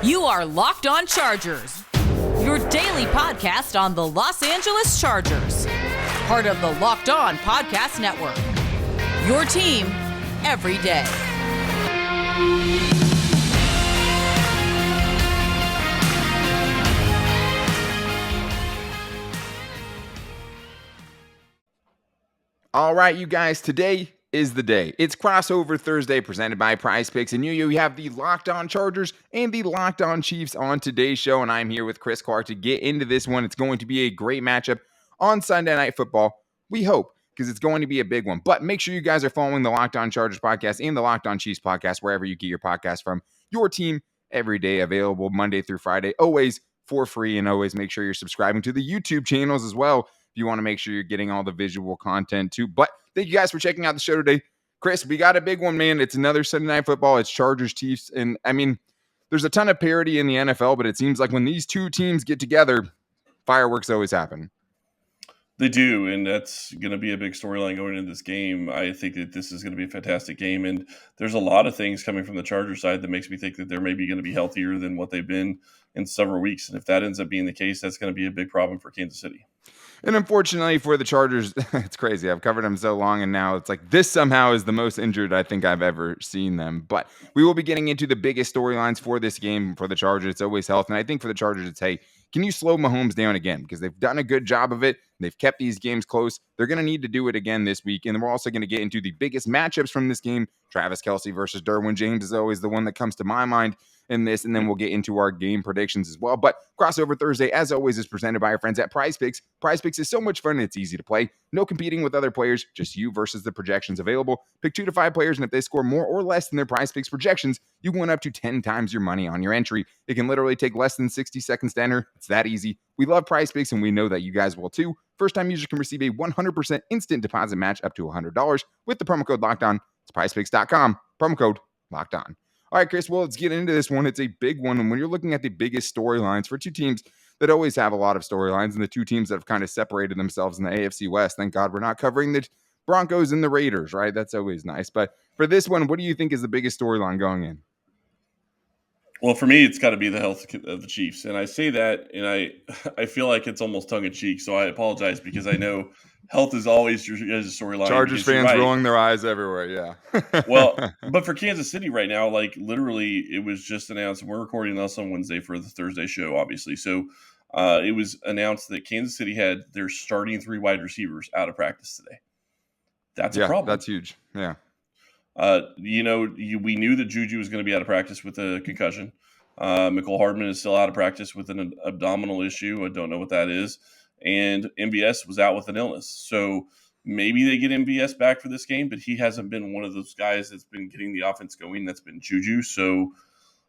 You are Locked On Chargers, your daily podcast on the Los Angeles Chargers. Part of the Locked On Podcast Network, your team every day. All right, you guys, today is the day. It's Crossover Thursday presented by Prize Picks, and you have the Locked On Chargers and the Locked On Chiefs on today's show, and I'm here with Chris Clark to get into this one. It's going to be a great matchup on Sunday Night Football, we hope, because it's going to be a big one. But make sure you guys are following the Locked On Chargers podcast and the Locked On Chiefs podcast, wherever you get your podcast from. Your team every day, available Monday through Friday, always for free, and always make sure you're subscribing to the YouTube channels as well. You want to make sure you're getting all the visual content too. But thank you guys for checking out the show today. Chris, we got a big one, man. It's another Sunday Night Football. It's Chargers Chiefs. And I mean, there's a ton of parity in the NFL, but it seems like when these two teams get together, fireworks always happen. They do, and that's going to be a big storyline going into this game. I think that this is going to be a fantastic game, and there's a lot of things coming from the Chargers side that makes me think that they're maybe going to be healthier than what they've been in several weeks. And if that ends up being the case, that's going to be a big problem for Kansas City. And unfortunately for the Chargers, it's crazy. I've covered them so long, and now it's like this somehow is the most injured I think I've ever seen them. But we will be getting into the biggest storylines for this game for the Chargers. It's always health. And I think for the Chargers, it's, hey, can you slow Mahomes down again? Because they've done a good job of it. They've kept these games close. They're going to need to do it again this week. And then we're also going to get into the biggest matchups from this game. Travis Kelce versus Derwin James is always the one that comes to my mind in this, and then we'll get into our game predictions as well. But Crossover Thursday, as always, is presented by our friends at Prize Picks. Prize Picks is so much fun and it's easy to play. No competing with other players, just you versus the projections available. Pick 2 to 5 players, and if they score more or less than their Prize Picks projections, you win up to 10 times your money on your entry. It can literally take less than 60 seconds to enter. It's that easy. We love Prize Picks, and we know that you guys will too. First-time users can receive a 100% instant deposit match up to $100 with the promo code LOCKEDON. It's prizepicks.com, promo code LOCKEDON. All right, Chris, well, let's get into this one. It's a big one. And when you're looking at the biggest storylines for two teams that always have a lot of storylines, and the two teams that have kind of separated themselves in the AFC West, thank God we're not covering the Broncos and the Raiders, right? That's always nice. But for this one, what do you think is the biggest storyline going in? Well, for me, it's got to be the health of the Chiefs. And I say that, and I feel like it's almost tongue-in-cheek, so I apologize because I know health is always your storyline. Chargers fans rolling their eyes everywhere, yeah. Well, but for Kansas City right now, like literally it was just announced, and we're recording this on Wednesday for the Thursday show, obviously. So it was announced that Kansas City had their starting 3 wide receivers out of practice today. That's a problem. That's huge, yeah. We knew that Juju was going to be out of practice with a concussion. Mecole Hardman is still out of practice with an abdominal issue. I don't know what that is. And MVS was out with an illness. So maybe they get MVS back for this game, but he hasn't been one of those guys that's been getting the offense going. That's been Juju. So,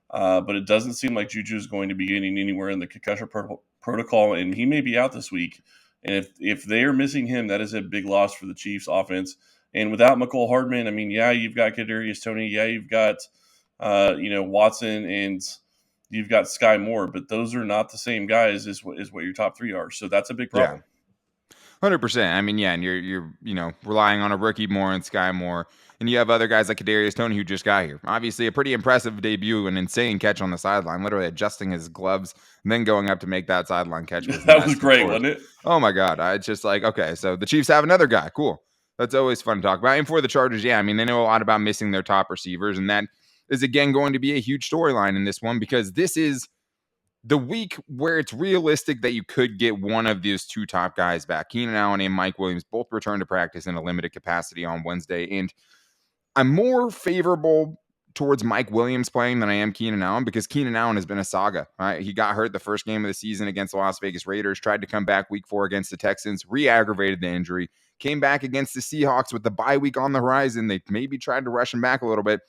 but it doesn't seem like Juju is going to be getting anywhere in the concussion protocol, and he may be out this week. And if they are missing him, that is a big loss for the Chiefs offense. And without Mecole Hardman, I mean, yeah, you've got Kadarius Toney. Yeah, you've got, Watson, and you've got Sky Moore. But those are not the same guys as what your top 3 are. So that's a big problem. Yeah. 100%. I mean, yeah, and you're relying on a rookie Moore and Sky Moore. And you have other guys like Kadarius Toney who just got here. Obviously, a pretty impressive debut, an insane catch on the sideline, literally adjusting his gloves and then going up to make that sideline catch. That was great, wasn't it? Oh, my God. It's just like, okay, so the Chiefs have another guy. Cool. That's always fun to talk about. And for the Chargers, yeah, I mean, they know a lot about missing their top receivers, and that is, again, going to be a huge storyline in this one because this is the week where it's realistic that you could get one of these 2 top guys back. Keenan Allen and Mike Williams both returned to practice in a limited capacity on Wednesday, and I'm more favorable towards Mike Williams playing than I am Keenan Allen because Keenan Allen has been a saga. Right? He got hurt the first game of the season against the Las Vegas Raiders, tried to come back week 4 against the Texans, re-aggravated the injury, came back against the Seahawks with the bye week on the horizon. They maybe tried to rush him back a little bit,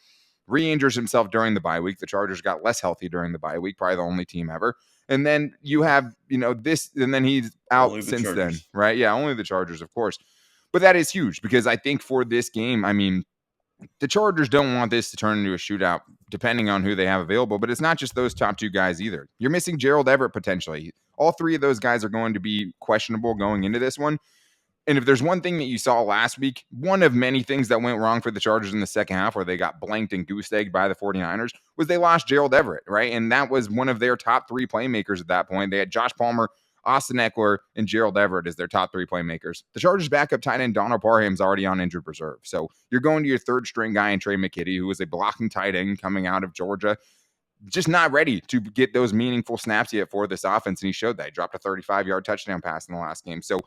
re-injures himself during the bye week. The Chargers got less healthy during the bye week, probably the only team ever. And then you have, this, and then he's out since then, right? Yeah, only the Chargers, of course. But that is huge because I think for this game, I mean, the Chargers don't want this to turn into a shootout, depending on who they have available. But it's not just those top 2 guys either. You're missing Gerald Everett potentially. All 3 of those guys are going to be questionable going into this one. And if there's one thing that you saw last week, one of many things that went wrong for the Chargers in the second half where they got blanked and goose-egged by the 49ers was they lost Gerald Everett, right? And that was one of their top three playmakers at that point. They had Josh Palmer, Austin Eckler, and Gerald Everett as their top three playmakers. The Chargers backup tight end Donald Parham's already on injured reserve. So you're going to your third string guy in Trey McKitty, who is a blocking tight end coming out of Georgia, just not ready to get those meaningful snaps yet for this offense. And he showed that. He dropped a 35-yard touchdown pass in the last game. So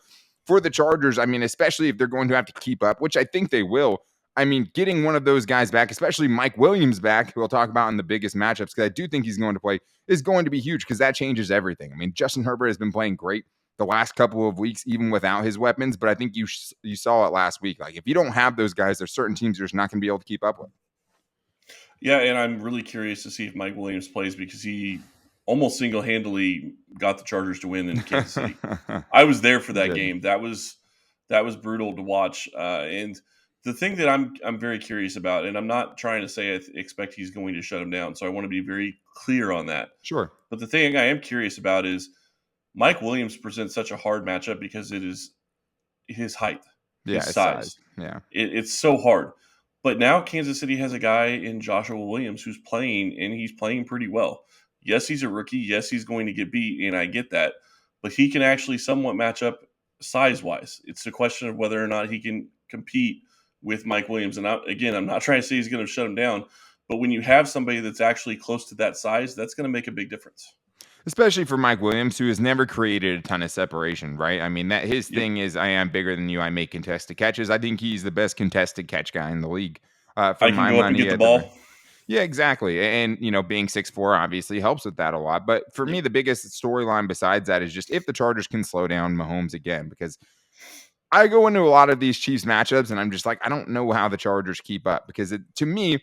for the Chargers, I mean, especially if they're going to have to keep up, which I think they will, I mean, getting one of those guys back, especially Mike Williams back, who we'll talk about in the biggest matchups, because I do think he's going to play, is going to be huge because that changes everything. I mean, Justin Herbert has been playing great the last couple of weeks, even without his weapons, but I think you saw it last week. Like, if you don't have those guys, there's certain teams you're just not going to be able to keep up with. Yeah, and I'm really curious to see if Mike Williams plays because he almost single-handedly got the Chargers to win in Kansas City. I was there for that game. That was brutal to watch. And the thing that I'm very curious about, and I'm not trying to say I expect he's going to shut him down, so I want to be very clear on that. Sure. But the thing I am curious about is Mike Williams presents such a hard matchup because it is his height, his size. Yeah, it's so hard. But now Kansas City has a guy in Joshua Williams who's playing, and he's playing pretty well. Yes, he's a rookie. Yes, he's going to get beat, and I get that. But he can actually somewhat match up size-wise. It's a question of whether or not he can compete with Mike Williams. And I'm not trying to say he's going to shut him down, but when you have somebody that's actually close to that size, that's going to make a big difference. Especially for Mike Williams, who has never created a ton of separation, right? I mean, that his thing is, I am bigger than you. I make contested catches. I think he's the best contested catch guy in the league. For I can my go up money, and get the ball. Yeah, exactly. And, being 6'4" obviously helps with that a lot. But for me, the biggest storyline besides that is just if the Chargers can slow down Mahomes again, because I go into a lot of these Chiefs matchups and I'm just like, I don't know how the Chargers keep up because to me,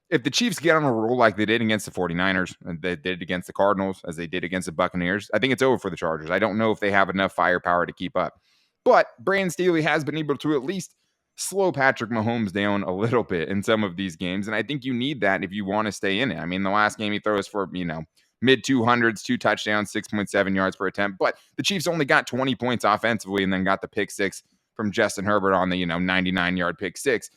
if the Chiefs get on a roll like they did against the 49ers, and they did against the Cardinals, as they did against the Buccaneers, I think it's over for the Chargers. I don't know if they have enough firepower to keep up. But Brandon Staley has been able to at least slow Patrick Mahomes down a little bit in some of these games, and I think you need that if you want to stay in it. I mean, the last game he throws for, mid 200s, 2 touchdowns, 6.7 yards per attempt, but the Chiefs only got 20 points offensively and then got the pick six from Justin Herbert on the, 99-yard pick six.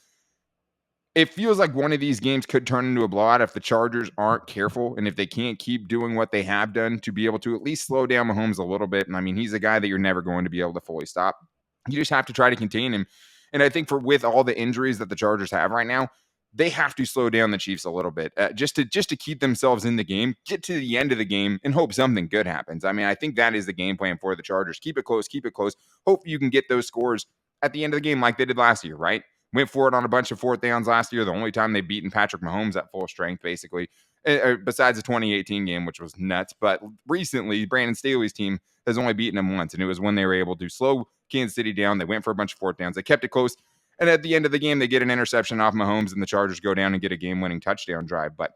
It feels like one of these games could turn into a blowout if the Chargers aren't careful and if they can't keep doing what they have done to be able to at least slow down Mahomes a little bit. And I mean, he's a guy that you're never going to be able to fully stop. You just have to try to contain him. And I think with all the injuries that the Chargers have right now, they have to slow down the Chiefs a little bit just to keep themselves in the game, get to the end of the game, and hope something good happens. I mean, I think that is the game plan for the Chargers. Keep it close. Hope you can get those scores at the end of the game like they did last year, right? Went for it on a bunch of fourth downs last year. The only time they've beaten Patrick Mahomes at full strength, basically, besides the 2018 game, which was nuts. But recently, Brandon Staley's team has only beaten them once, and it was when they were able to slow Kansas City down. They went for a bunch of fourth downs. They kept it close. And at the end of the game, they get an interception off Mahomes, and the Chargers go down and get a game-winning touchdown drive. But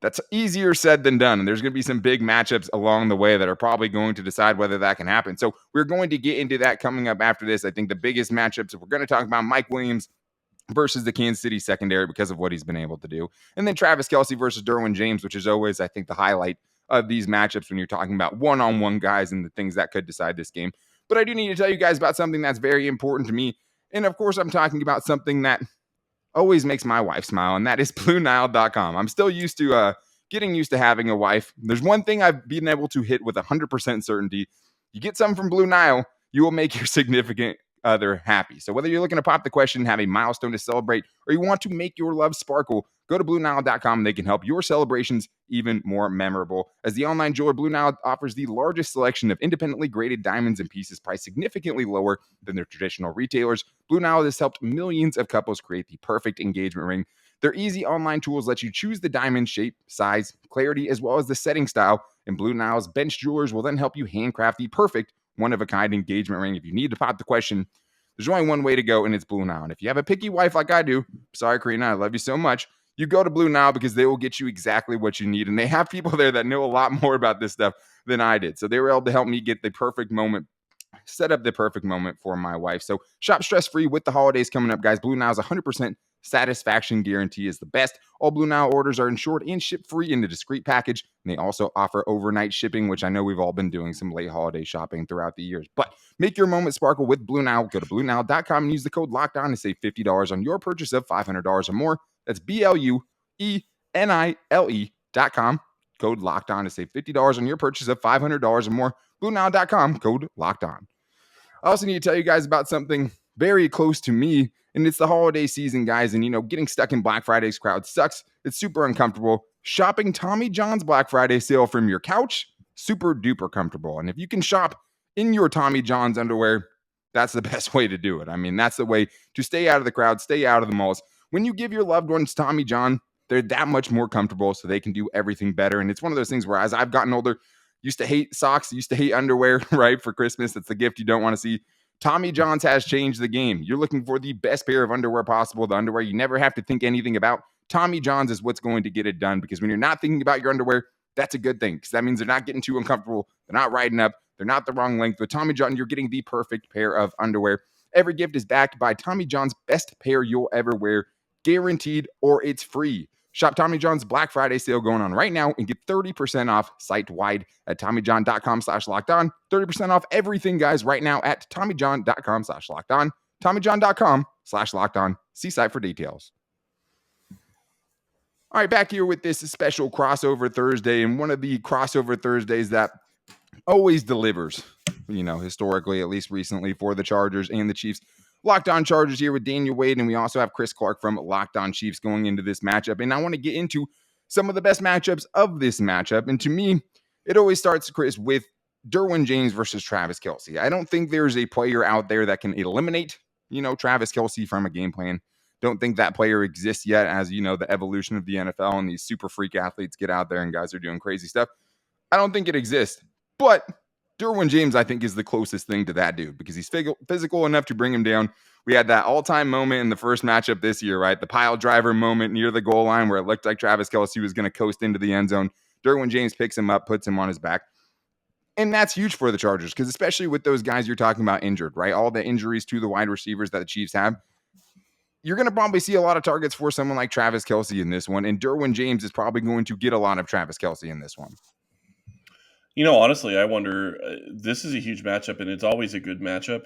that's easier said than done. And there's going to be some big matchups along the way that are probably going to decide whether that can happen. So we're going to get into that coming up after this. I think the biggest matchups, if we're going to talk about Mike Williams versus the Kansas City secondary because of what he's been able to do. And then Travis Kelce versus Derwin James, which is always, I think, the highlight of these matchups when you're talking about one-on-one guys and the things that could decide this game. But I do need to tell you guys about something that's very important to me. And of course, I'm talking about something that always makes my wife smile, and that is BlueNile.com. I'm still getting used to having a wife. There's one thing I've been able to hit with 100% certainty. You get something from Blue Nile, you will make your significant other happy. So whether you're looking to pop the question, have a milestone to celebrate, or you want to make your love sparkle, go to BlueNile.com. They can help your celebrations even more memorable. As the online jeweler, Blue Nile offers the largest selection of independently graded diamonds and pieces priced significantly lower than their traditional retailers. Blue Nile has helped millions of couples create the perfect engagement ring. Their easy online tools let you choose the diamond shape, size, clarity, as well as the setting style. And Blue Nile's bench jewelers will then help you handcraft the perfect one-of-a-kind engagement ring. If you need to pop the question, there's only one way to go, and it's Blue Nile. And if you have a picky wife like I do, sorry, Karina, I love you so much, you go to Blue Nile because they will get you exactly what you need. And they have people there that know a lot more about this stuff than I did. So they were able to help me get the perfect moment, set up the perfect moment for my wife. So shop stress-free with the holidays coming up, guys. Blue Nile is 100% satisfaction guarantee is the best. All Blue Nile orders are insured and shipped free in a discreet package. And they also offer overnight shipping, which I know we've all been doing some late holiday shopping throughout the years. But make your moment sparkle with Blue Nile. Go to BlueNile.com and use the code LOCKEDON to save $50 on your purchase of $500 or more. That's BLUENILE.com. Code LOCKEDON to save $50 on your purchase of $500 or more. BlueNile.com. Code LOCKEDON. I also need to tell you guys about something very close to me, and it's the holiday season, guys. And, getting stuck in Black Friday's crowd sucks. It's super uncomfortable. Shopping Tommy John's Black Friday sale from your couch, super duper comfortable. And if you can shop in your Tommy John's underwear, that's the best way to do it. I mean, that's the way to stay out of the crowd, stay out of the malls. When you give your loved ones Tommy John, they're that much more comfortable, so they can do everything better. And it's one of those things where, as I've gotten older, used to hate socks, used to hate underwear, right? For Christmas, that's the gift you don't want to see. Tommy John's has changed the game. You're looking for the best pair of underwear possible, the underwear you never have to think anything about. Tommy John's is what's going to get it done, because when you're not thinking about your underwear, that's a good thing, because that means they're not getting too uncomfortable. They're not riding up. They're not the wrong length. With Tommy John, you're getting the perfect pair of underwear. Every gift is backed by Tommy John's best pair you'll ever wear, guaranteed, or it's free. Shop Tommy John's Black Friday sale going on right now and get 30% off site-wide at TommyJohn.com/lockedon. 30% off everything, guys, right now at TommyJohn.com/lockedon. TommyJohn.com/lockedon. See site for details. All right, back here with this special crossover Thursday, and one of the crossover Thursdays that always delivers, historically, at least recently, for the Chargers and the Chiefs. Locked On Chargers here with Daniel Wade, and we also have Chris Clark from Locked On Chiefs going into this matchup. And I want to get into some of the best matchups of this matchup. And to me, it always starts, Chris, with Derwin James versus Travis Kelce. I don't think there's a player out there that can eliminate, Travis Kelce from a game plan. Don't think that player exists yet, as the evolution of the NFL and these super freak athletes get out there and guys are doing crazy stuff. I don't think it exists. But Derwin James, I think, is the closest thing to that dude, because he's physical enough to bring him down. We had that all-time moment in the first matchup this year, right? The pile driver moment near the goal line where it looked like Travis Kelce was going to coast into the end zone. Derwin James picks him up, puts him on his back. And that's huge for the Chargers, because especially with those guys you're talking about injured, right? All the injuries to the wide receivers that the Chiefs have, you're going to probably see a lot of targets for someone like Travis Kelce in this one. And Derwin James is probably going to get a lot of Travis Kelce in this one. Honestly, I wonder, this is a huge matchup, and it's always a good matchup,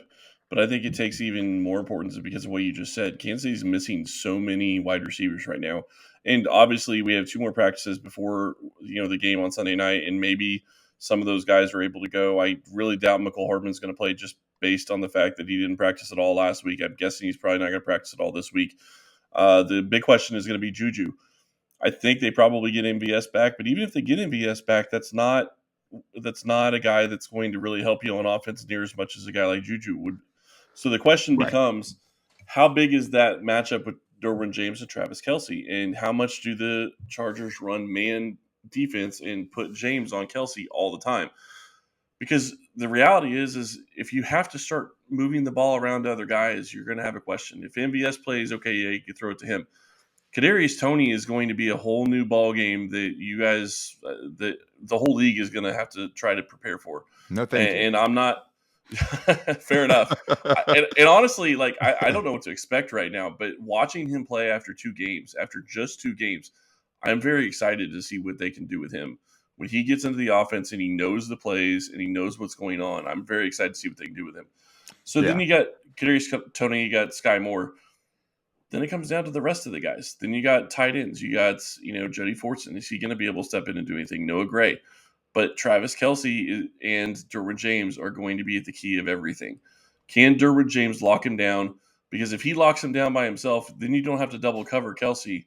but I think it takes even more importance because of what you just said. Kansas City's missing so many wide receivers right now. And obviously, we have 2 more practices before, the game on Sunday night, and maybe some of those guys are able to go. I really doubt Mecole Hardman's going to play, just based on the fact that he didn't practice at all last week. I'm guessing he's probably not going to practice at all this week. The big question is going to be Juju. I think they probably get MVS back, but even if they get MVS back, that's not a guy that's going to really help you on offense near as much as a guy like Juju would. So the question becomes, how big is that matchup with Derwin James and Travis Kelce? And how much do the Chargers run man defense and put James on Kelce all the time? Because the reality is if you have to start moving the ball around to other guys, you're going to have a question. If MVS plays, okay, yeah, you can throw it to him. Kadarius Toney is going to be a whole new ball game that you guys, that the whole league is going to have to try to prepare for. No, thank you. And I'm not fair enough. And honestly, I don't know what to expect right now. But watching him play after just 2 games, I'm very excited to see what they can do with him when he gets into the offense and he knows the plays and he knows what's going on. I'm very excited to see what they can do with him. So then you got Kadarius Toney, you got Sky Moore. Then it comes down to the rest of the guys. Then you got tight ends. You got, Jody Fortson. Is he going to be able to step in and do anything? Noah Gray. But Travis Kelce and Derwin James are going to be at the key of everything. Can Derwin James lock him down? Because if he locks him down by himself, then you don't have to double cover Kelce.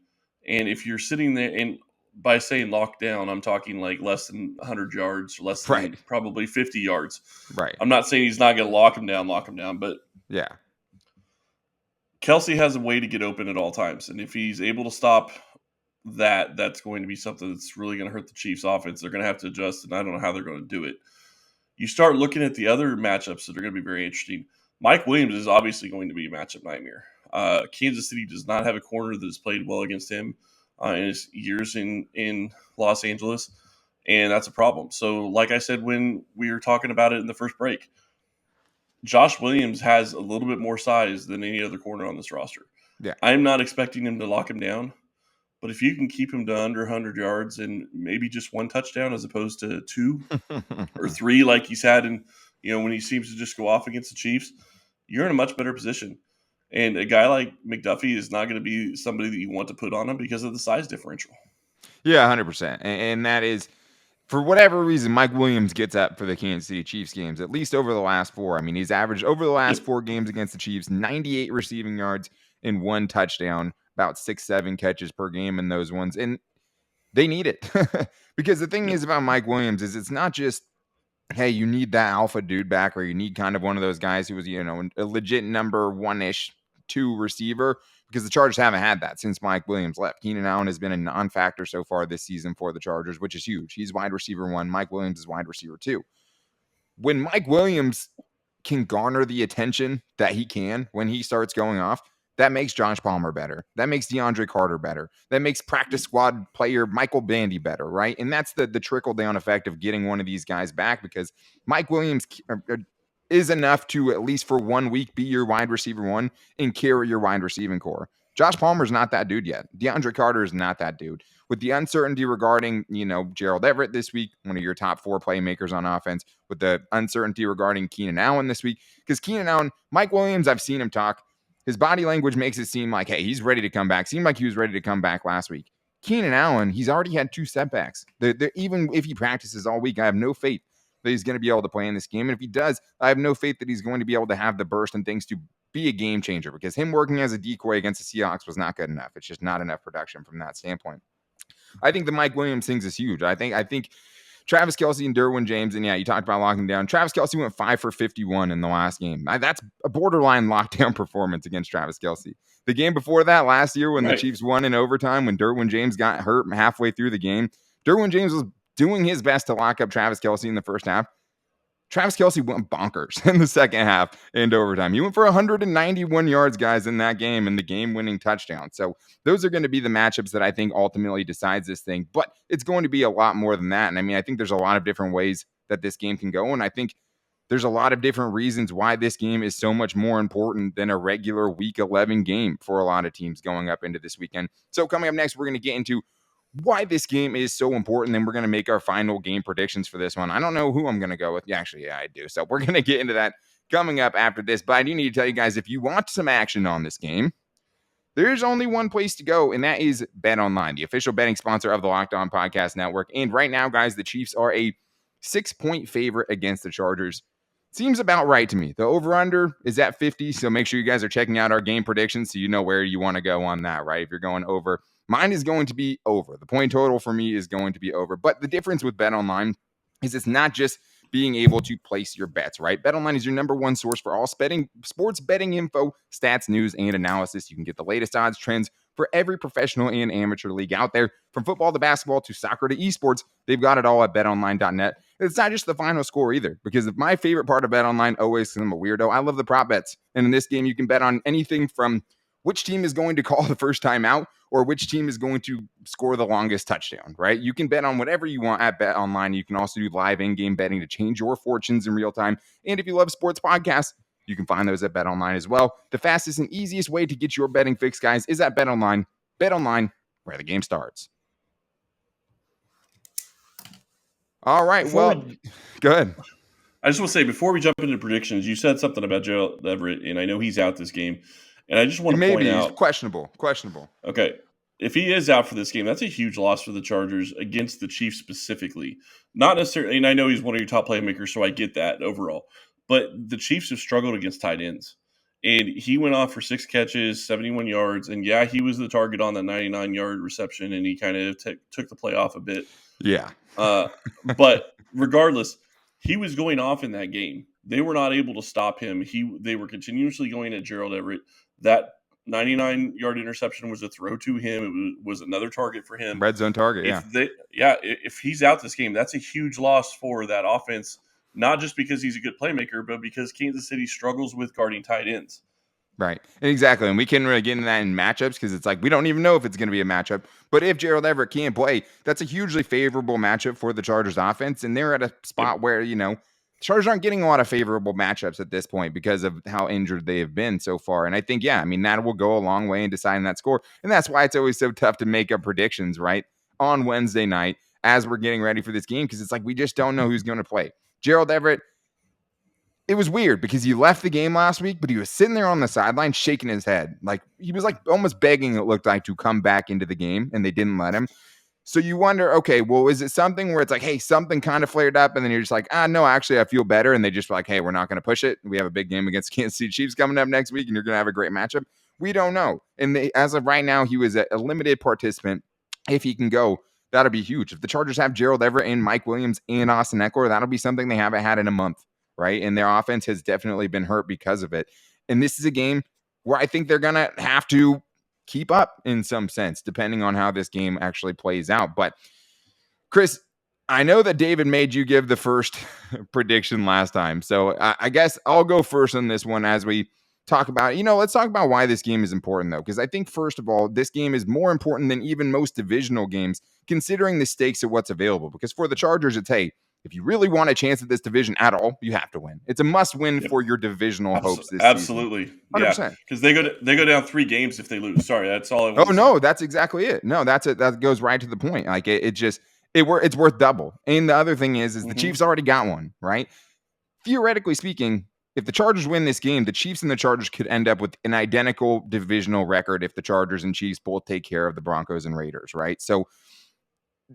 And if you're sitting there, and by saying lock down, I'm talking like less than 100 yards, less than probably 50 yards. Right. I'm not saying he's not going to lock him down, but yeah. Kelce has a way to get open at all times. And if he's able to stop that, that's going to be something that's really going to hurt the Chiefs' offense. They're going to have to adjust, and I don't know how they're going to do it. You start looking at the other matchups that are going to be very interesting. Mike Williams is obviously going to be a matchup nightmare. Kansas City does not have a corner that has played well against him in his years in Los Angeles, and that's a problem. So, like I said when we were talking about it in the first break, Josh Williams has a little bit more size than any other corner on this roster. Yeah. I'm not expecting him to lock him down, but if you can keep him to under 100 yards and maybe just one touchdown as opposed to 2 or 3 like he's had in, when he seems to just go off against the Chiefs, you're in a much better position. And a guy like McDuffie is not going to be somebody that you want to put on him because of the size differential. Yeah, 100%. And that is, for whatever reason, Mike Williams gets up for the Kansas City Chiefs games, at least over the last 4. I mean, he's averaged over the last Yep. 4 games against the Chiefs, 98 receiving yards and 1 touchdown, about 6-7 catches per game in those ones. And they need it. Because the thing is about Mike Williams is it's not just, hey, you need that alpha dude back, or you need kind of one of those guys who was, a legit number 1-ish 2 receiver, because the Chargers haven't had that since Mike Williams left. Keenan Allen has been a non-factor so far this season for the Chargers, which is huge. He's wide receiver 1. Mike Williams is wide receiver 2. When Mike Williams can garner the attention that he can when he starts going off, that makes Josh Palmer better. That makes DeAndre Carter better. That makes practice squad player Michael Bandy better, right? And that's the trickle-down effect of getting one of these guys back, because Mike Williams is enough to, at least for 1 week, be your wide receiver 1 and carry your wide receiving core. Josh Palmer's not that dude yet. DeAndre Carter is not that dude. With the uncertainty regarding, Gerald Everett this week, one of your top 4 playmakers on offense, with the uncertainty regarding Keenan Allen this week, because Keenan Allen, Mike Williams, I've seen him talk. His body language makes it seem like, hey, he's ready to come back. Seemed like he was ready to come back last week. Keenan Allen, he's already had 2 setbacks. Even if he practices all week, I have no faith that he's going to be able to play in this game. And if he does, I have no faith that he's going to be able to have the burst and things to be a game changer, because him working as a decoy against the Seahawks was not good enough. It's just not enough production from that standpoint. I think the Mike Williams things is huge. I think Travis Kelce and Derwin James, and yeah, you talked about locking down. Travis Kelce went 5 for 51 in the last game. That's a borderline lockdown performance against Travis Kelce. The game before that, last year, when the Chiefs won in overtime, when Derwin James got hurt halfway through the game, Derwin James was doing his best to lock up Travis Kelce in the first half. Travis Kelce went bonkers in the second half and overtime. He went for 191 yards, guys, in that game, and the game-winning touchdown. So those are going to be the matchups that I think ultimately decides this thing. But it's going to be a lot more than that. And I mean, I think there's a lot of different ways that this game can go. And I think there's a lot of different reasons why this game is so much more important than a regular Week 11 game for a lot of teams going up into this weekend. So coming up next, we're going to get into why this game is so important. Then we're going to make our final game predictions for this one. I don't know who I'm going to go with. Yeah, I do. So we're going to get into that coming up after this. But I do need to tell you guys, if you want some action on this game, there's only one place to go, and that is BetOnline, the official betting sponsor of the Locked On Podcast Network. And right now, guys, the Chiefs are a 6-point favorite against the Chargers. Seems about right to me. The over-under is at 50, so make sure you guys are checking out our game predictions so you know where you want to go on that, right? If you're going over, mine is going to be over. The point total for me is going to be over. But the difference with BetOnline is it's not just being able to place your bets, right? BetOnline is your number 1 source for all sports betting info, stats, news, and analysis. You can get the latest odds, trends for every professional and amateur league out there. From football to basketball to soccer to esports, they've got it all at betonline.net. It's not just the final score either, because my favorite part of BetOnline, always, because I'm a weirdo, I love the prop bets. And in this game, you can bet on anything from which team is going to call the first time out or which team is going to score the longest touchdown, right? You can bet on whatever you want at BetOnline. You can also do live in-game betting to change your fortunes in real time. And if you love sports podcasts, you can find those at BetOnline as well. The fastest and easiest way to get your betting fix, guys, is at BetOnline. BetOnline, where the game starts. All right, go ahead. I just want to say, before we jump into predictions, you said something about Gerald Everett, and I know he's out this game. And I just want to point out, questionable. Okay, if he is out for this game, that's a huge loss for the Chargers against the Chiefs specifically. Not necessarily, and I know he's one of your top playmakers, so I get that overall. But the Chiefs have struggled against tight ends. And he went off for 6 catches, 71 yards. And yeah, he was the target on that 99-yard reception, and he kind of took the play off a bit. Yeah. But regardless, he was going off in that game. They were not able to stop him. They were continuously going at Gerald Everett. That 99-yard interception was a throw to him. It was another target for him. Red zone target, If he's out this game, that's a huge loss for that offense, not just because he's a good playmaker, but because Kansas City struggles with guarding tight ends. Right. Exactly. And we can really get into that in matchups, because it's like we don't even know if it's going to be a matchup. But if Gerald Everett can't play, that's a hugely favorable matchup for the Chargers offense. And they're at a spot where, Chargers aren't getting a lot of favorable matchups at this point because of how injured they have been so far. And I think, yeah, I mean, that will go a long way in deciding that score. And that's why it's always so tough to make up predictions, right? On Wednesday night as we're getting ready for this game, because it's like we just don't know who's going to play. Gerald Everett, it was weird because he left the game last week, but he was sitting there on the sideline shaking his head. Like he was like almost begging, it looked like, to come back into the game, and they didn't let him. So you wonder, okay, well, is it something where it's like, hey, something kind of flared up, and then you're just like, no, actually, I feel better, and they just like, hey, we're not going to push it. We have a big game against Kansas City Chiefs coming up next week, and you're going to have a great matchup. We don't know. And as of right now, he was a limited participant. If he can go, that'll be huge. If the Chargers have Gerald Everett and Mike Williams and Austin Eckler, that'll be something they haven't had in a month, right? And their offense has definitely been hurt because of it. And this is a game where I think they're going to have to keep up in some sense, depending on how this game actually plays out. But Chris, I know that David made you give the first prediction last time. So I guess I'll go first on this one as we talk about, let's talk about why this game is important, though. Because I think, first of all, this game is more important than even most divisional games, considering the stakes of what's available. Because for the Chargers, it's, hey, if you really want a chance at this division at all, you have to win. It's a must win for your divisional hopes this absolutely. season. Absolutely. Yeah. Because they go down 3 games if they lose. Sorry, that's all I want. Oh, no, that's exactly it. No, that's it. That goes right to the point. Like it's worth double. And the other thing is the Chiefs already got one, right? Theoretically speaking, if the Chargers win this game, the Chiefs and the Chargers could end up with an identical divisional record if the Chargers and Chiefs both take care of the Broncos and Raiders, right? So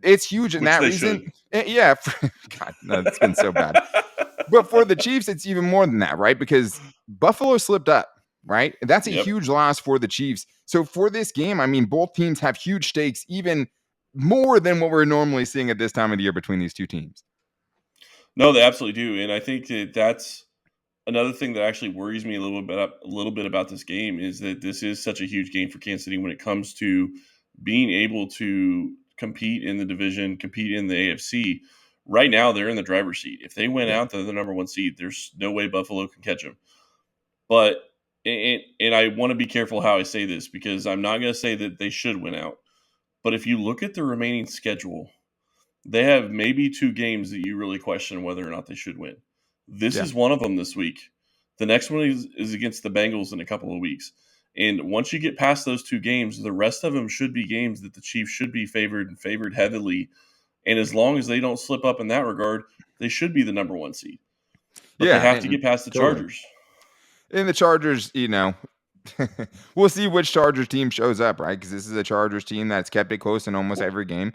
it's huge in that reason. Yeah. God, no, it's been so bad. But for the Chiefs, it's even more than that, right? Because Buffalo slipped up, right? That's a huge loss for the Chiefs. So for this game, I mean, both teams have huge stakes, even more than what we're normally seeing at this time of the year between these two teams. No, they absolutely do. And I think that's another thing that actually worries me a little bit about this game is that this is such a huge game for Kansas City when it comes to being able to compete in the division, compete in the AFC. Right now, they're in the driver's seat. If they win out, they're the number 1 seed. There's no way Buffalo can catch them. But and I want to be careful how I say this because I'm not going to say that they should win out. But if you look at the remaining schedule, they have maybe 2 games that you really question whether or not they should win. This is one of them this week. The next one is against the Bengals in a couple of weeks. And once you get past those 2 games, the rest of them should be games that the Chiefs should be favored heavily. And as long as they don't slip up in that regard, they should be the number 1 seed. But they have to get past the Chargers. And the Chargers, we'll see which Chargers team shows up, right? Because this is a Chargers team that's kept it close in almost every game.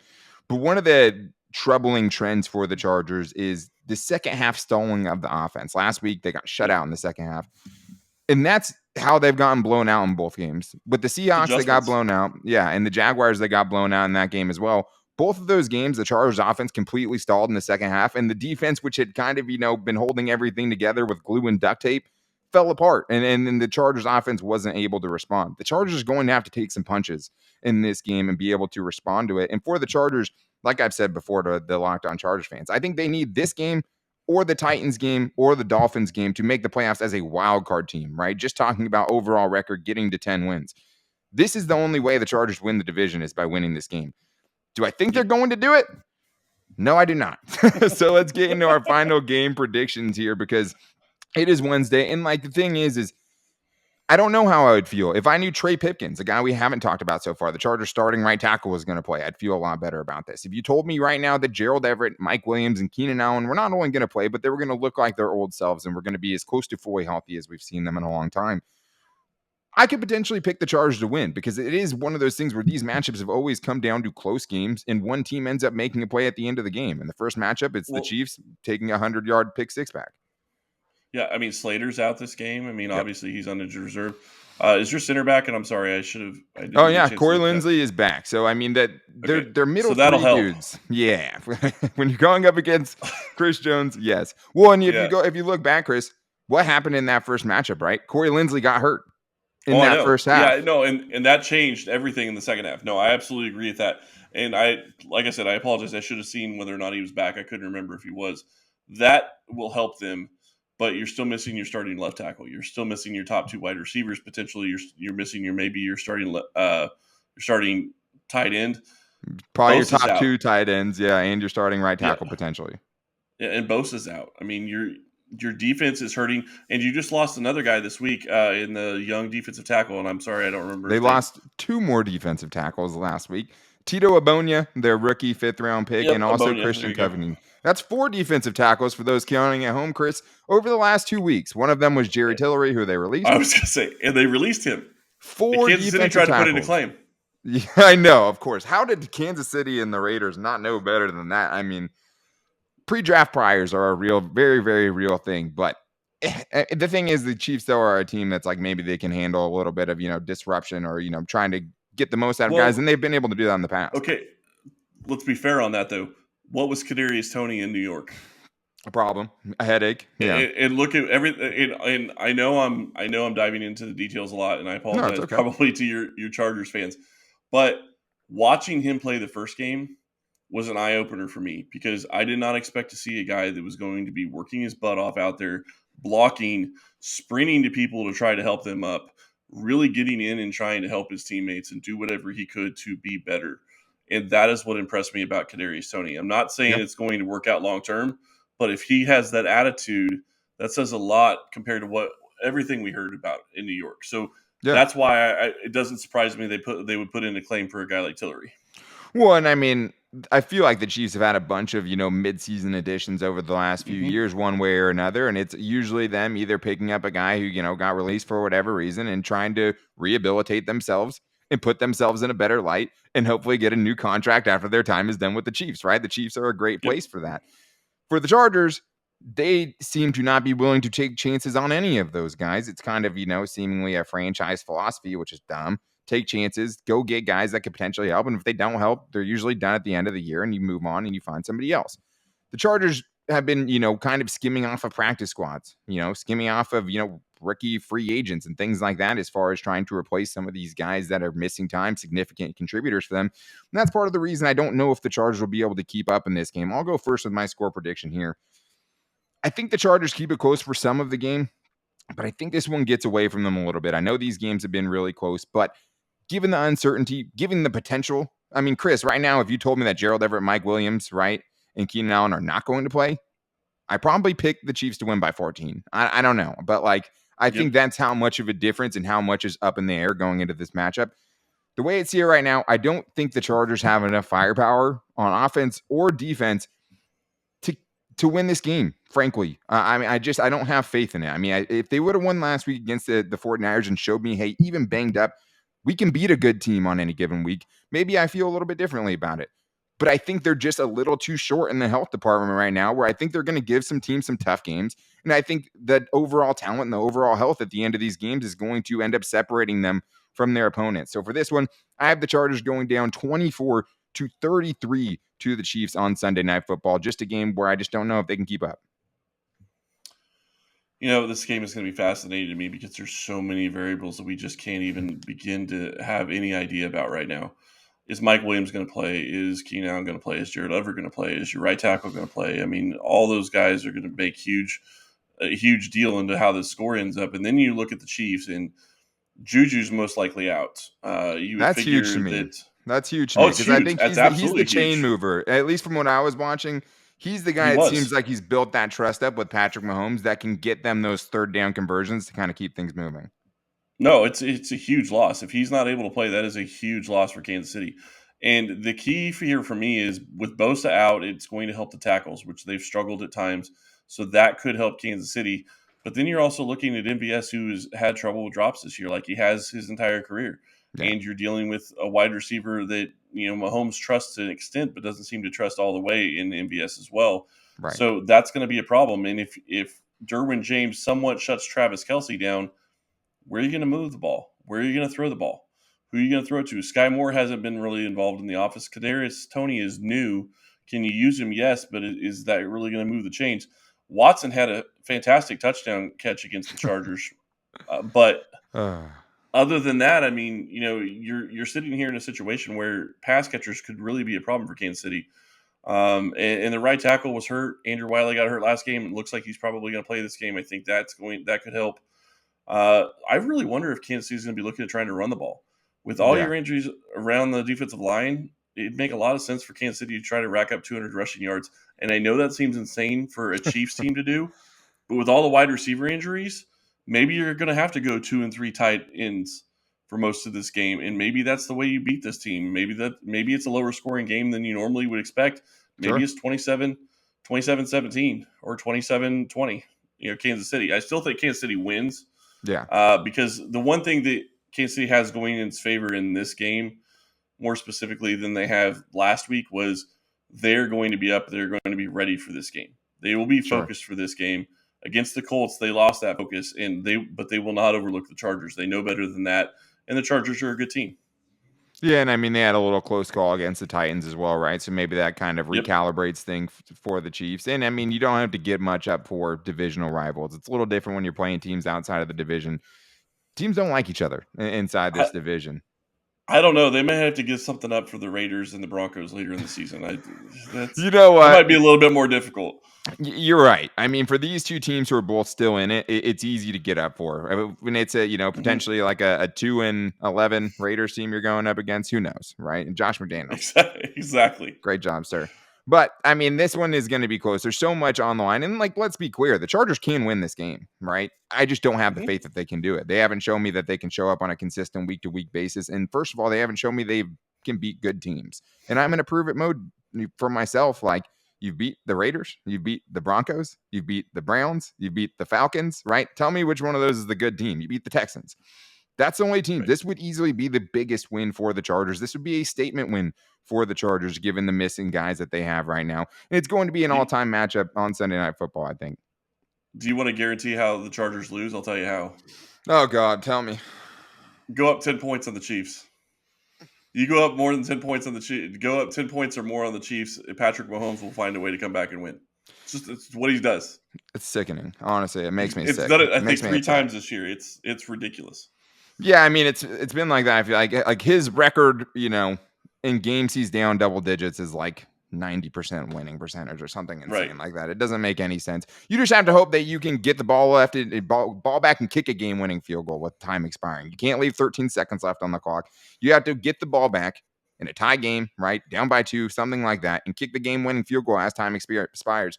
But one of the troubling trends for the Chargers is the second half stalling of the offense. Last week, they got shut out in the second half. And that's how they've gotten blown out in both games. With the Seahawks, they got blown out. Yeah, and the Jaguars, they got blown out in that game as well. Both of those games, the Chargers offense completely stalled in the second half, and the defense, which had kind of, been holding everything together with glue and duct tape, fell apart, and the Chargers offense wasn't able to respond. The Chargers are going to have to take some punches in this game and be able to respond to it. And for the Chargers, like I've said before to the Locked On Chargers fans, I think they need this game or the Titans game or the Dolphins game to make the playoffs as a wild card team, right? Just talking about overall record, getting to 10 wins. This is the only way the Chargers win the division is by winning this game. Do I think they're going to do it? No, I do not. So let's get into our final game predictions here because it is Wednesday. And the thing is I don't know how I would feel if I knew Trey Pipkins, a guy we haven't talked about so far, the Chargers starting right tackle, was going to play. I'd feel a lot better about this. If you told me right now that Gerald Everett, Mike Williams, and Keenan Allen were not only going to play, but they were going to look like their old selves and were going to be as close to fully healthy as we've seen them in a long time, I could potentially pick the Chargers to win because it is one of those things where these matchups have always come down to close games and one team ends up making a play at the end of the game. In the first matchup, it's the Chiefs taking a 100-yard pick six back. Yeah, I mean, Slater's out this game. I mean, obviously he's on injured reserve. Is your center back? And I'm sorry, I didn't Oh yeah, Corey Linsley is back. So I mean that they're middle dudes. Yeah, when you're going up against Chris Jones, yes. Well, and if you look back, Chris, what happened in that first matchup? Right, Corey Linsley got hurt in that first half. Yeah, no, and that changed everything in the second half. No, I absolutely agree with that. And like I said, I apologize. I should have seen whether or not he was back. I couldn't remember if he was. That will help them. But you're still missing your starting left tackle. You're still missing your top 2 wide receivers. Potentially, you're missing your starting tight end. Probably your top 2 tight ends, yeah, and your starting right tackle potentially. and Bosa's out. I mean, your defense is hurting, and you just lost another guy this week in the young defensive tackle. And I'm sorry, I don't remember They his name. lost 2 more defensive tackles last week. Tito Abonia, their rookie 5th-round pick, Yep, and also Abonia. There Christian you go. Covington. That's 4 defensive tackles for those counting at home, Chris, over the last 2 weeks. One of them was Jerry Tillery, who they released. I was going to say, and they released him. 4 Kansas City defensive tried to put in a tackles. claim. Yeah, I know, of course. How did Kansas City and the Raiders not know better than that? I mean, pre-draft priors are a real, very, very real thing. But the thing is, the Chiefs, though, are a team that's like maybe they can handle a little bit of, disruption or, trying to get the most out of guys. And they've been able to do that in the past. Okay, let's be fair on that, though. What was Kadarius Toney in New York? A problem, a headache. Yeah. And look at everything. And I know I'm diving into the details a lot, and I apologize okay. probably to your Chargers fans. But watching him play the first game was an eye opener for me because I did not expect to see a guy that was going to be working his butt off out there, blocking, sprinting to people to try to help them up, really getting in and trying to help his teammates and do whatever he could to be better. And that is what impressed me about Kadarius Toney. I'm not saying it's going to work out long term, but if he has that attitude, that says a lot compared to what everything we heard about in New York. So that's why it doesn't surprise me they would put in a claim for a guy like Tillery. Well, and I mean, I feel like the Chiefs have had a bunch of, mid-season additions over the last few years, one way or another. And it's usually them either picking up a guy who, got released for whatever reason and trying to rehabilitate themselves and put themselves in a better light and hopefully get a new contract after their time is done with the Chiefs, right? The Chiefs are a great place for that. For the Chargers, they seem to not be willing to take chances on any of those guys. It's kind of, seemingly a franchise philosophy, which is dumb. Take chances, go get guys that could potentially help. And if they don't help, they're usually done at the end of the year and you move on and you find somebody else. The Chargers have been, kind of skimming off of practice squads, skimming off of, rookie free agents and things like that as far as trying to replace some of these guys that are missing time, significant contributors for them. And that's part of the reason I don't know if the Chargers will be able to keep up in this game. I'll go first with my score prediction here. I think the Chargers keep it close for some of the game, but I think this one gets away from them a little bit. I know these games have been really close, but given the uncertainty, given the potential, I mean, Chris, right now, if you told me that Gerald Everett, Mike Williams, right, and Keenan Allen are not going to play, I probably pick the Chiefs to win by 14. I don't know, but I think that's how much of a difference and how much is up in the air going into this matchup. The way it's here right now, I don't think the Chargers have enough firepower on offense or defense to win this game, frankly. I mean, I don't have faith in it. I mean, if they would have won last week against the 49ers and showed me, hey, even banged up, we can beat a good team on any given week, maybe I feel a little bit differently about it. But I think they're just a little too short in the health department right now, where I think they're going to give some teams some tough games. And I think that overall talent and the overall health at the end of these games is going to end up separating them from their opponents. So for this one, I have the Chargers going down 24-33 to the Chiefs on Sunday Night Football. Just a game where I just don't know if they can keep up. This game is going to be fascinating to me because there's so many variables that we just can't even begin to have any idea about right now. Is Mike Williams going to play? Is Keenan Allen going to play? Is Jared Everett going to play? Is your right tackle going to play? I mean, all those guys are going to make a huge deal into how the score ends up. And then you look at the Chiefs, and Juju's most likely out. That's huge to me. That's huge to me because I think he's the chain mover. At least from what I was watching, he's the guy that seems like he's built that trust up with Patrick Mahomes that can get them those third down conversions to kind of keep things moving. No, it's a huge loss. If he's not able to play, that is a huge loss for Kansas City. And the key here for me is with Bosa out, it's going to help the tackles, which they've struggled at times. So that could help Kansas City. But then you're also looking at MVS, who's had trouble with drops this year, like he has his entire career. Yeah. And you're dealing with a wide receiver that, Mahomes trusts to an extent, but doesn't seem to trust all the way in MVS as well. Right. So that's going to be a problem. And if Derwin James somewhat shuts Travis Kelce down, where are you going to move the ball? Where are you going to throw the ball? Who are you going to throw it to? Sky Moore hasn't been really involved in the office. Kadarius Toney is new. Can you use him? Yes, but is that really going to move the chains? Watson had a fantastic touchdown catch against the Chargers, but other than that, I mean, you're sitting here in a situation where pass catchers could really be a problem for Kansas City. And the right tackle was hurt. Andrew Wiley got hurt last game. It looks like he's probably going to play this game. I think that could help. I really wonder if Kansas City is going to be looking at trying to run the ball with all your injuries around the defensive line. it'd make a lot of sense for Kansas City to try to rack up 200 rushing yards. And I know that seems insane for a Chiefs team to do, but with all the wide receiver injuries, maybe you're going to have to go 2 and 3 tight ends for most of this game, and maybe that's the way you beat this team. Maybe it's a lower scoring game than you normally would expect. Maybe it's 27-17 or 27-20. Kansas City. I still think Kansas City wins. Yeah. Because the one thing that Kansas City has going in its favor in this game, more specifically than they have last week, was they're going to be up. They're going to be ready for this game. They will be focused for this game. Against the Colts, they lost that focus, but they will not overlook the Chargers. They know better than that, and the Chargers are a good team. Yeah, and I mean, they had a little close call against the Titans as well, right? So maybe that kind of recalibrates things for the Chiefs. And I mean, you don't have to give much up for divisional rivals. It's a little different when you're playing teams outside of the division. Teams don't like each other inside this division. I don't know. They may have to give something up for the Raiders and the Broncos later in the season. That might be a little bit more difficult. You're right. I mean, for these two teams who are both still in it, it's easy to get up for. When it's a potentially like a 2-11 Raiders team you're going up against, who knows, right? And Josh McDaniels, exactly. Great job, sir. But I mean, this one is going to be close. There's so much on the line, and let's be clear: the Chargers can win this game, right? I just don't have the faith that they can do it. They haven't shown me that they can show up on a consistent week-to-week basis, and first of all, they haven't shown me they can beat good teams. And I'm in a prove-it mode for myself, like. You beat the Raiders, you beat the Broncos, you beat the Browns, you beat the Falcons, right? Tell me which one of those is the good team. You beat the Texans. That's the only team. Right. This would easily be the biggest win for the Chargers. This would be a statement win for the Chargers, given the missing guys that they have right now. And it's going to be an all-time matchup on Sunday Night Football, I think. Do you want to guarantee how the Chargers lose? I'll tell you how. Oh, God, tell me. Go up 10 points on the Chiefs. You go up more than 10 points on the Chiefs. Go up 10 points or more on the Chiefs. Patrick Mahomes will find a way to come back and win. It's what he does. It's sickening. Honestly, it makes me sick. It's done it, I think, 3 times this year. It's ridiculous. Yeah, I mean, it's been like that. I feel like his record, in games he's down double digits is like 90% winning percentage or something insane like that. It doesn't make any sense. You just have to hope that you can get the ball left, ball back and kick a game-winning field goal with time expiring. You can't leave 13 seconds left on the clock. You have to get the ball back in a tie game, right? Down by 2, something like that, and kick the game-winning field goal as time expires.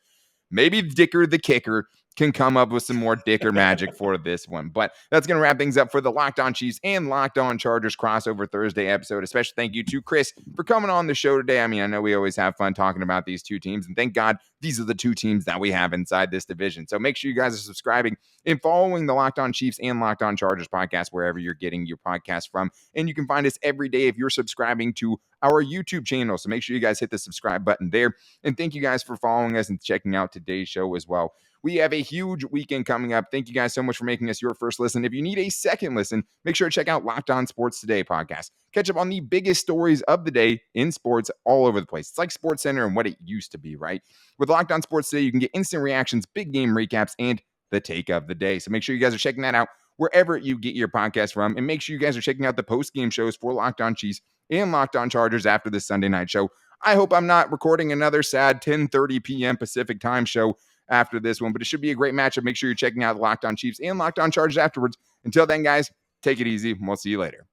Maybe Dicker the kicker can come up with some more Dicker magic for this one. But that's going to wrap things up for the Locked On Chiefs and Locked On Chargers crossover Thursday episode. Especially thank you to Chris for coming on the show today. I mean, I know we always have fun talking about these two teams, and thank God these are the two teams that we have inside this division. So make sure you guys are subscribing and following the Locked On Chiefs and Locked On Chargers podcast wherever you're getting your podcast from. And you can find us every day if you're subscribing to our YouTube channel. So make sure you guys hit the subscribe button there. And thank you guys for following us and checking out today's show as well. We have a huge weekend coming up. Thank you guys so much for making us your first listen. If you need a second listen, make sure to check out Locked On Sports Today podcast. Catch up on the biggest stories of the day in sports all over the place. It's like SportsCenter and what it used to be, right? With Locked On Sports Today, you can get instant reactions, big game recaps, and the take of the day. So make sure you guys are checking that out wherever you get your podcast from. And make sure you guys are checking out the post-game shows for Locked On Chiefs and Locked On Chargers after this Sunday night show. I hope I'm not recording another sad 10:30 p.m. Pacific time show after this one, but it should be a great matchup. Make sure you're checking out Locked On Chiefs and Locked On Chargers afterwards. Until then, guys, take it easy, and we'll see you later.